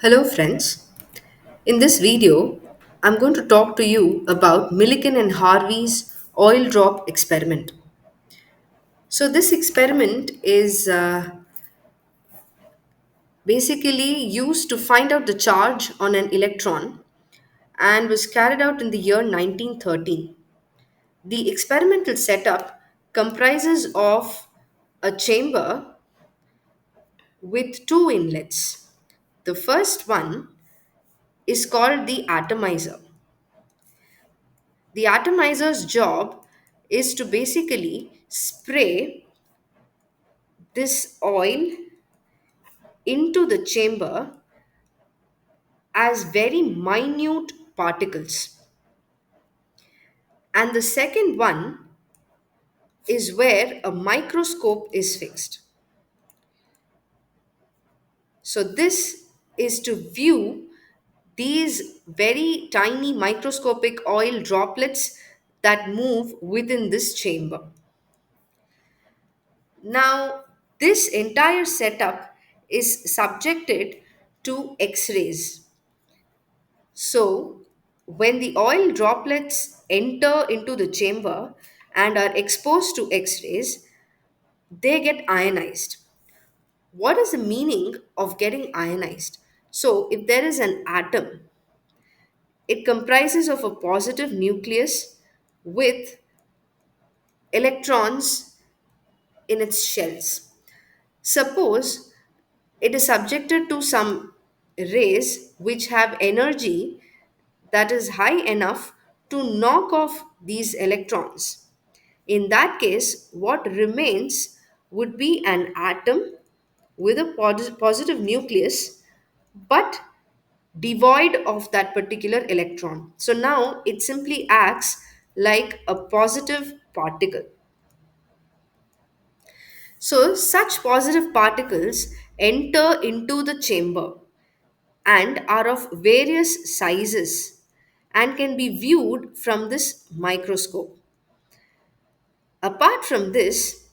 Hello friends. In this video, I'm going to talk to you about Milliken and Harvey's oil drop experiment. So this experiment is basically used to find out the charge on an electron and was carried out in the year 1913. The experimental setup comprises of a chamber with two inlets. The first one is called the atomizer. The atomizer's job is to basically spray this oil into the chamber as very minute particles. And the second one is where a microscope is fixed. So, this is to view these very tiny microscopic oil droplets that move within this chamber. Now, this entire setup is subjected to X rays. So, when the oil droplets enter into the chamber and are exposed to X rays, they get ionized. What is the meaning of getting ionized? So, if there is an atom, it comprises of a positive nucleus with electrons in its shells. Suppose it is subjected to some rays which have energy that is high enough to knock off these electrons. In that case, what remains would be an atom with a positive nucleus but devoid of that particular electron. So now it simply acts like a positive particle. So, such positive particles enter into the chamber and are of various sizes and can be viewed from this microscope. Apart from this,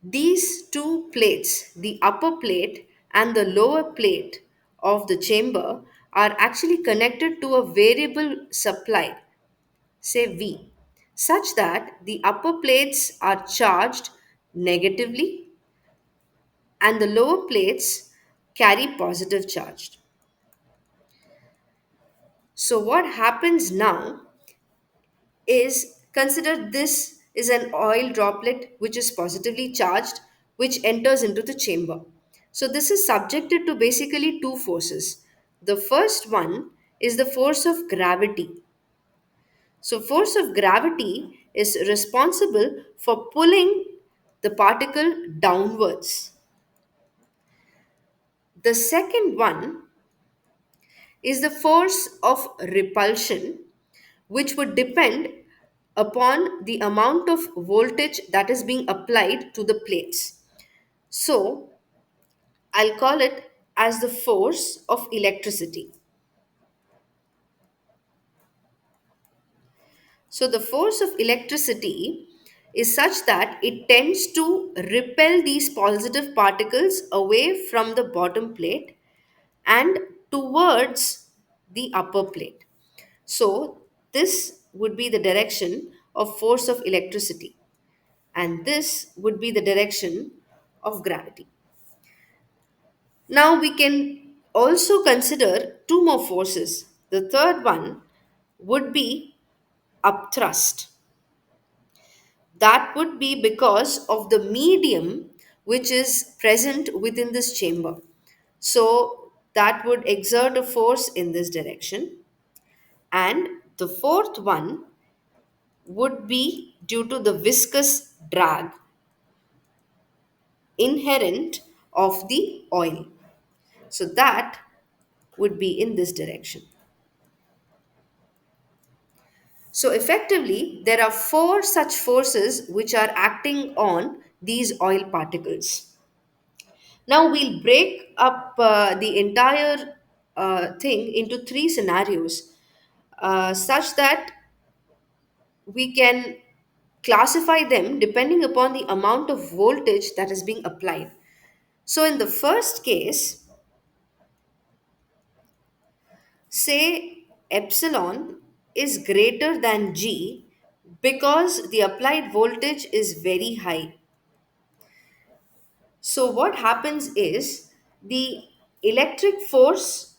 these two plates, the upper plate and the lower plate of the chamber, are actually connected to a variable supply, say V, such that the upper plates are charged negatively and the lower plates carry positive charge. So, what happens now is consider this is an oil droplet which is positively charged, which enters into the chamber. So, this is subjected to basically two forces. The first one is the force of gravity. So, force of gravity is responsible for pulling the particle downwards. The second one is the force of repulsion, which would depend upon the amount of voltage that is being applied to the plates. So, I'll call it as the force of electricity. So, the force of electricity is such that it tends to repel these positive particles away from the bottom plate and towards the upper plate. So, this would be the direction of force of electricity, and this would be the direction of gravity. Now, we can also consider two more forces. The third one would be upthrust. That would be because of the medium which is present within this chamber. So, that would exert a force in this direction. And the fourth one would be due to the viscous drag inherent of the oil. So that would be in this direction. So effectively, there are four such forces which are acting on these oil particles. Now we'll break up the entire thing into three scenarios such that we can classify them depending upon the amount of voltage that is being applied. So, in the first case, Say epsilon is greater than G because the applied voltage is very high. So, what happens is the electric force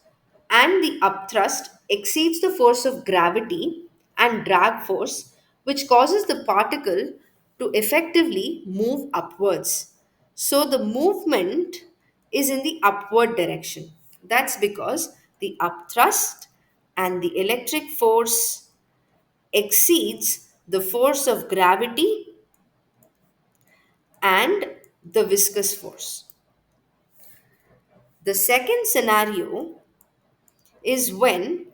and the upthrust exceeds the force of gravity and drag force, which causes the particle to effectively move upwards. So, the movement is in the upward direction. That's because the upthrust and the electric force exceeds the force of gravity and the viscous force. The second scenario is when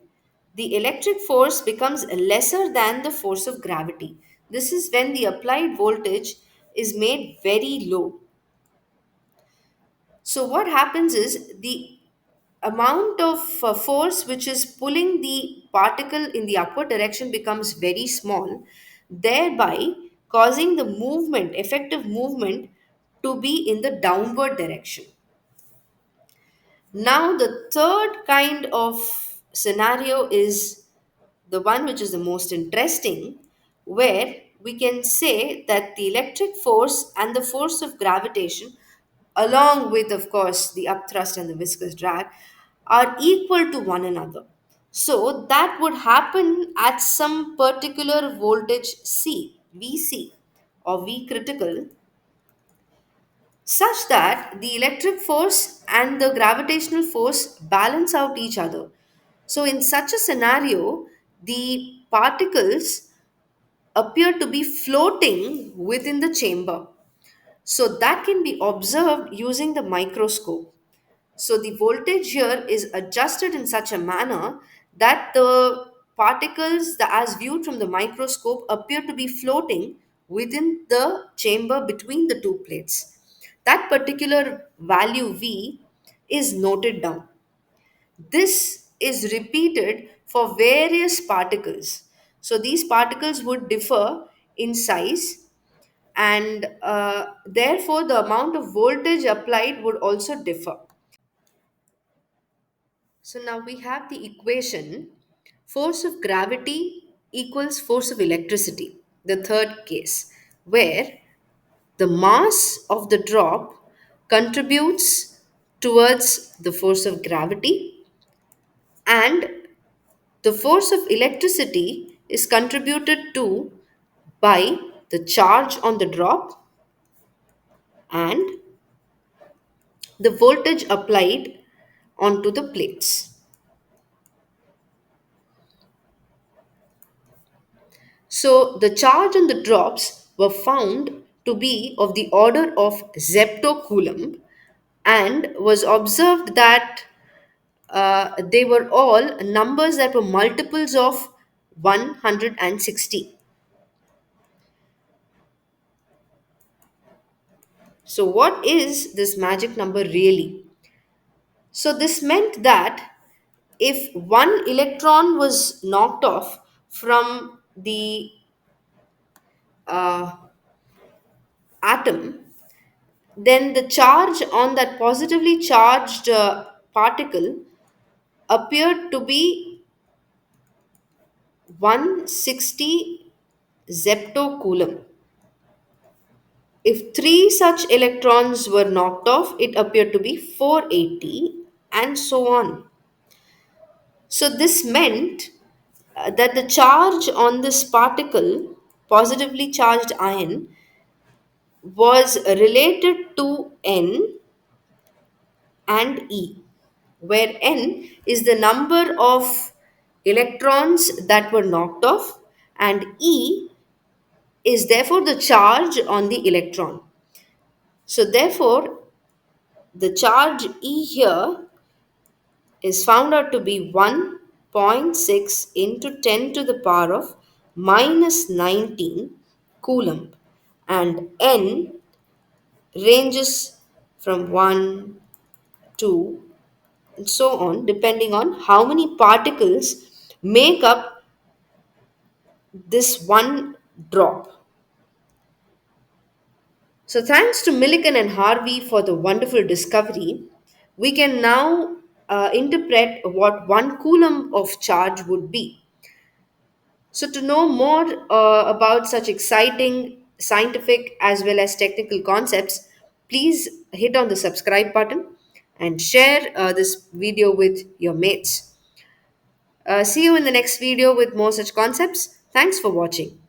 the electric force becomes lesser than the force of gravity. This is when the applied voltage is made very low. So, what happens is the amount of force which is pulling the particle in the upward direction becomes very small, thereby causing the movement, effective movement, to be in the downward direction. Now, the third kind of scenario is the one which is the most interesting, where we can say that the electric force and the force of gravitation, along with, of course, the upthrust and the viscous drag, are equal to one another. So, that would happen at some particular voltage C, Vc, or V critical, such that the electric force and the gravitational force balance out each other. So, in such a scenario, the particles appear to be floating within the chamber. So, that can be observed using the microscope. So, the voltage here is adjusted in such a manner that the particles, as viewed from the microscope, appear to be floating within the chamber between the two plates. That particular value V is noted down. This is repeated for various particles. So these particles would differ in size, and therefore the amount of voltage applied would also differ. So now we have the equation force of gravity equals force of electricity, the third case, where the mass of the drop contributes towards the force of gravity, and the force of electricity is contributed to by the charge on the drop and the voltage applied onto the plates. So the charge on the drops were found to be of the order of zeptocoulomb, and was observed that they were all numbers that were multiples of 160. So, what is this magic number really? So, this meant that if one electron was knocked off from the uh, atom, then the charge on that positively charged particle appeared to be 160 zeptocoulomb. If three such electrons were knocked off, it appeared to be 480, and so on. So, this meant that the charge on this particle, positively charged ion, was related to N and E, where N is the number of electrons that were knocked off, and E is therefore the charge on the electron. So, therefore, the charge E here is found out to be 1.6 into 10 to the power of minus 19 coulomb, and N ranges from 1, 2, and so on, depending on how many particles make up this one drop. So, thanks to Milliken and Harvey for the wonderful discovery, we can now interpret what 1 coulomb of charge would be. So, to know more about such exciting scientific as well as technical concepts, please hit on the subscribe button and share this video with your mates. See you in the next video with more such concepts. Thanks for watching.